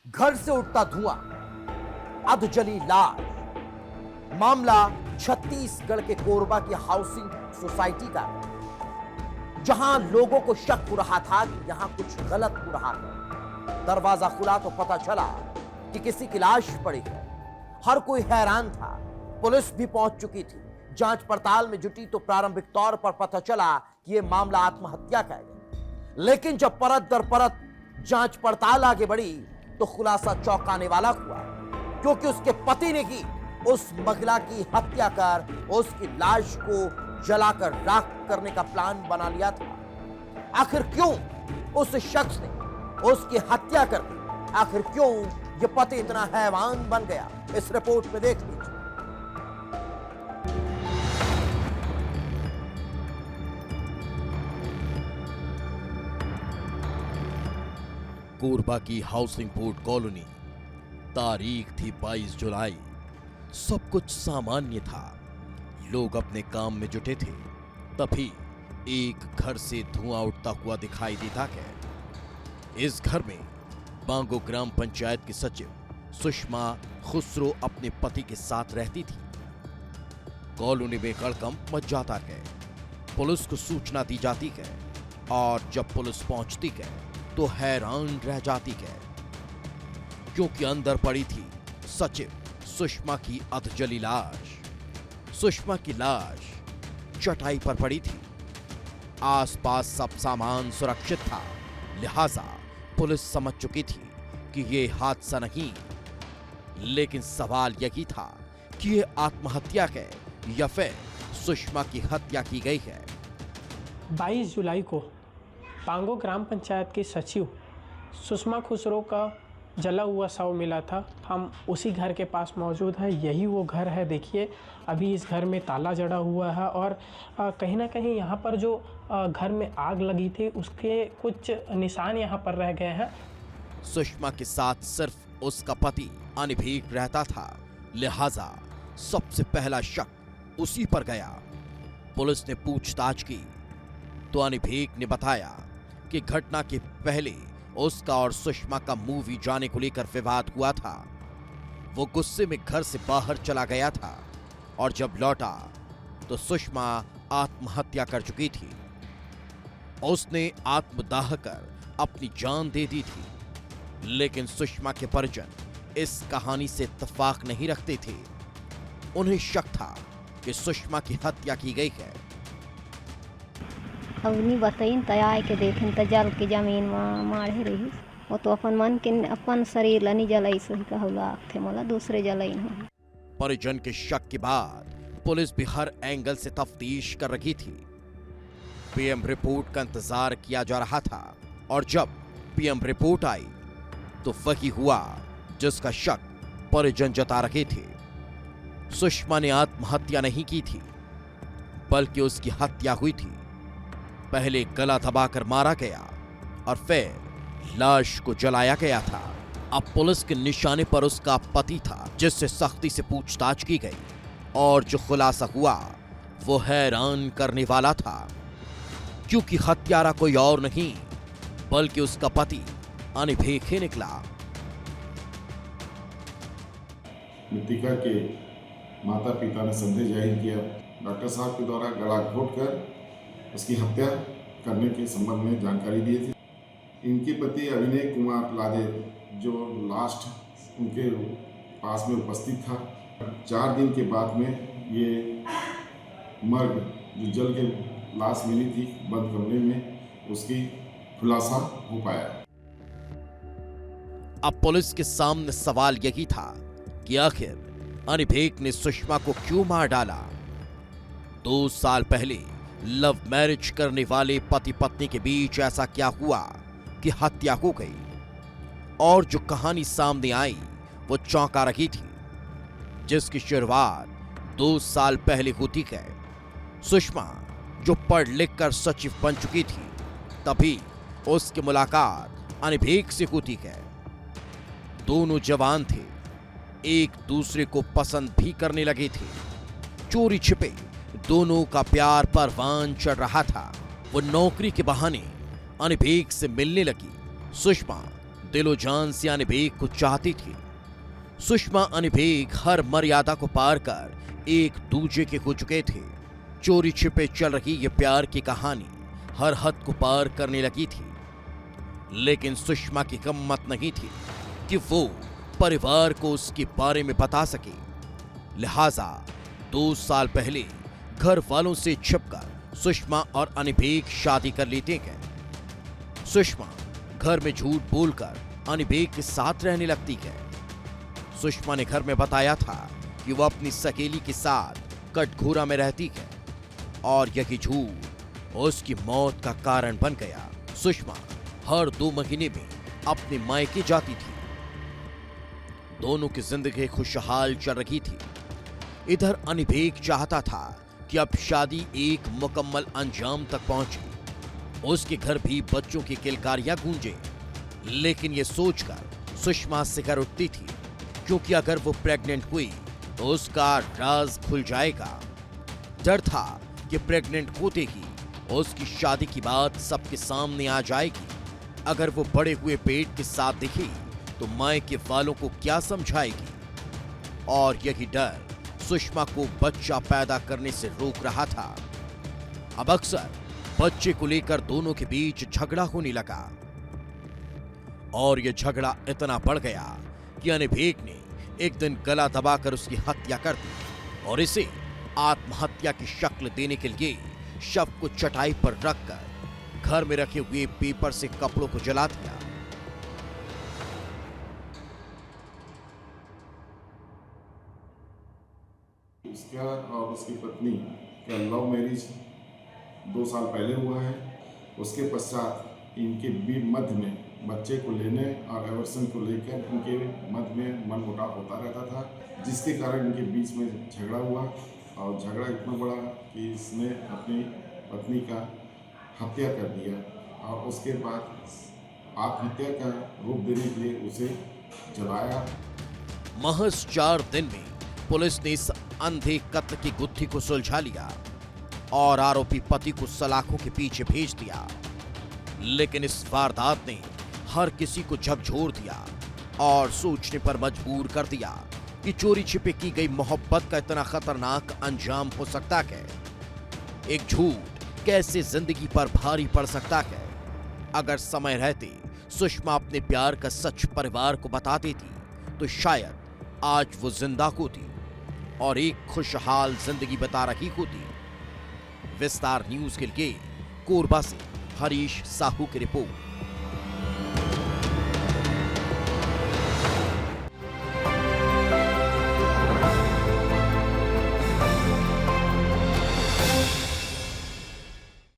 घर से उठता धुआं, अधजली लाश। मामला छत्तीसगढ़ के कोरबा की हाउसिंग सोसाइटी का है, जहां लोगों को शक हो रहा था कि यहां कुछ गलत हो रहा है। दरवाजा खुला तो पता चला कि किसी की लाश पड़ी है। हर कोई हैरान था। पुलिस भी पहुंच चुकी थी। जांच पड़ताल में जुटी तो प्रारंभिक तौर पर पता चला कि यह मामला आत्महत्या का है। लेकिन जब परत दर परत जांच पड़ताल आगे बढ़ी तो खुलासा चौंकाने वाला हुआ, क्योंकि उसके पति ने की उस महिला की हत्या कर उसकी लाश को जलाकर राख करने का प्लान बना लिया था। आखिर क्यों उस शख्स ने उसकी हत्या कर दी? आखिर क्यों यह पति इतना हैवान बन गया? इस रिपोर्ट में देख लीजिए। कोरबा की हाउसिंग बोर्ड कॉलोनी। तारीख थी 22 जुलाई। सब कुछ सामान्य था। लोग अपने काम में जुटे थे। तभी एक घर से धुआं उठता हुआ दिखाई देता है। इस घर में बांगो ग्राम पंचायत की सचिव सुषमा खुसरो अपने पति के साथ रहती थी। कॉलोनी में हड़कंप मच जाता है। पुलिस को सूचना दी जाती है और जब पुलिस पहुंचती है तो हैरान रह जाती है, क्योंकि अंदर पड़ी थी सचिव सुषमा की अधजली लाश। सुषमा की लाश चटाई पर पड़ी थी। आसपास सब सामान सुरक्षित था, लिहाजा पुलिस समझ चुकी थी कि यह हादसा नहीं। लेकिन सवाल यही था कि यह आत्महत्या है या फिर सुषमा की हत्या की गई है। 22 जुलाई को बांगो ग्राम पंचायत की सचिव सुषमा खुसरो का जला हुआ शव मिला था। हम उसी घर के पास मौजूद हैं। यही वो घर है। देखिए, अभी इस घर में ताला जड़ा हुआ है और कहीं ना कहीं यहाँ पर जो घर में आग लगी थी उसके कुछ निशान यहाँ पर रह गए हैं। सुषमा के साथ सिर्फ उसका पति अनिभीक रहता था, लिहाजा सबसे पहला शक उसी पर गया। पुलिस ने पूछताछ की तो अनिभीक ने बताया कि घटना के पहले उसका और सुषमा का मूवी जाने को लेकर विवाद हुआ था। वो गुस्से में घर से बाहर चला गया था और जब लौटा तो सुषमा आत्महत्या कर चुकी थी। उसने आत्मदाह कर अपनी जान दे दी थी। लेकिन सुषमा के परिजन इस कहानी से इत्तेफाक नहीं रखते थे। उन्हें शक था कि सुषमा की हत्या की गई है। अवनी बताइन त आए के देखन त जल के जमीन में मारे रही। वो तो अपन मन के अपन शरीर ला नहीं जलाई सही कहला थे, मला दूसरे जलाई नहीं। परिजन के शक के बाद पुलिस भी हर एंगल से तफ्तीश कर रही थी। पीएम रिपोर्ट का इंतजार किया जा रहा था और जब पीएम रिपोर्ट आई तो वही हुआ जिसका शक परिजन जता रहे थे। सुषमा ने आत्महत्या नहीं की थी, बल्कि उसकी हत्या हुई थी। पहले गला दबाकर मारा गया और फिर लाश को जलाया गया था। अब पुलिस के निशाने पर उसका पति था, जिससे सख्ती से पूछताछ की गई और जो खुलासा हुआ वो हैरान करने वाला था, क्योंकि हत्यारा कोई और नहीं बल्कि उसका पति अनिभीक ही निकला। मृतिका के माता पिता ने संदेह जाहिर किया। डॉक्टर साहब के द्वारा गला घोटकर उसकी हत्या करने के संबंध में जानकारी दी थी। इनके पति अभिनय कुमार लादे जो लास्ट उनके पास में उपस्थित था, 4 दिन के बाद में ये मर्ग जो जल के लाश मिली थी बंद कमरे में, उसकी खुलासा हो पाया। अब पुलिस के सामने सवाल यही था कि आखिर अनिभीक ने सुषमा को क्यों मार डाला। 2 साल पहले लव मैरिज करने वाले पति पत्नी के बीच ऐसा क्या हुआ कि हत्या हो गई? और जो कहानी सामने आई वो चौंका रही थी, जिसकी शुरुआत 2 साल पहले होती है। सुषमा जो पढ़ लिख कर सचिव बन चुकी थी, तभी उसकी मुलाकात अनिभीक से होती है। दोनों जवान थे, एक दूसरे को पसंद भी करने लगे थे। चोरी छिपे दोनों का प्यार परवान चढ़ रहा था। वो नौकरी के बहाने अनिभीक से मिलने लगी। सुषमा दिलो जान से अनिबेक को चाहती थी। सुषमा अनिबेक हर मर्यादा को पार कर एक दूजे के हो चुके थे। चोरी छिपे चल रही ये प्यार की कहानी हर हद को पार करने लगी थी। लेकिन सुषमा की हिम्मत नहीं थी कि वो परिवार को उसके बारे में बता सके। लिहाजा 2 साल पहले घर वालों से छिपकर सुषमा और अनिबेक शादी कर लेते हैं। सुषमा घर में झूठ बोलकर अनिबेक के साथ रहने लगती है। सुषमा ने घर में बताया था कि वो अपनी सहेली के साथ कटघोरा में रहती है और यही झूठ उसकी मौत का कारण बन गया। सुषमा हर 2 महीने में अपने मायके जाती थी। दोनों की जिंदगी खुशहाल चल रही थी। इधर अनिबेक चाहता था कि अब शादी एक मुकम्मल अंजाम तक पहुंचे, उसके घर भी बच्चों की किलकारियां गूंजे। लेकिन यह सोचकर सुषमा सिकर उठती थी, क्योंकि अगर वो प्रेग्नेंट हुई तो उसका राज खुल जाएगा। डर था कि प्रेग्नेंट होते ही उसकी शादी की बात सबके सामने आ जाएगी। अगर वो बड़े हुए पेट के साथ दिखी तो मायके वालों को क्या समझाएगी। और यही डर सुषमा को बच्चा पैदा करने से रोक रहा था। अब अक्सर बच्चे को लेकर दोनों के बीच झगड़ा होने लगा और यह झगड़ा इतना बढ़ गया कि अनिबेक ने एक दिन गला दबाकर उसकी हत्या कर दी और इसे आत्महत्या की शक्ल देने के लिए शव को चटाई पर रखकर घर में रखे हुए पेपर से कपड़ों को जला दिया। उसका और उसकी पत्नी का लव मैरिज 2 साल पहले हुआ है। उसके पश्चात इनके मध्य में बच्चे को लेने और एवर्सन को लेकर इनके मध्य में मनमुटाव होता रहता था, जिसके कारण इनके बीच में झगड़ा हुआ और झगड़ा इतना बड़ा कि इसने अपनी पत्नी का हत्या कर दिया और उसके बाद आत्महत्या का रूप देने के लिए उसे जलाया। महज 4 दिन में पुलिस ने इस अंधे कत्ल की गुत्थी को सुलझा लिया और आरोपी पति को सलाखों के पीछे भेज दिया। लेकिन इस वारदात ने हर किसी को झकझोर दिया और सोचने पर मजबूर कर दिया कि चोरी छिपे की गई मोहब्बत का इतना खतरनाक अंजाम हो सकता है। एक झूठ कैसे जिंदगी पर भारी पड़ सकता है। अगर समय रहते सुषमा अपने प्यार का सच परिवार को बता देती तो शायद आज वो जिंदा होती और एक खुशहाल जिंदगी बता रही होती। विस्तार न्यूज के लिए कोरबा से हरीश साहू की रिपोर्ट।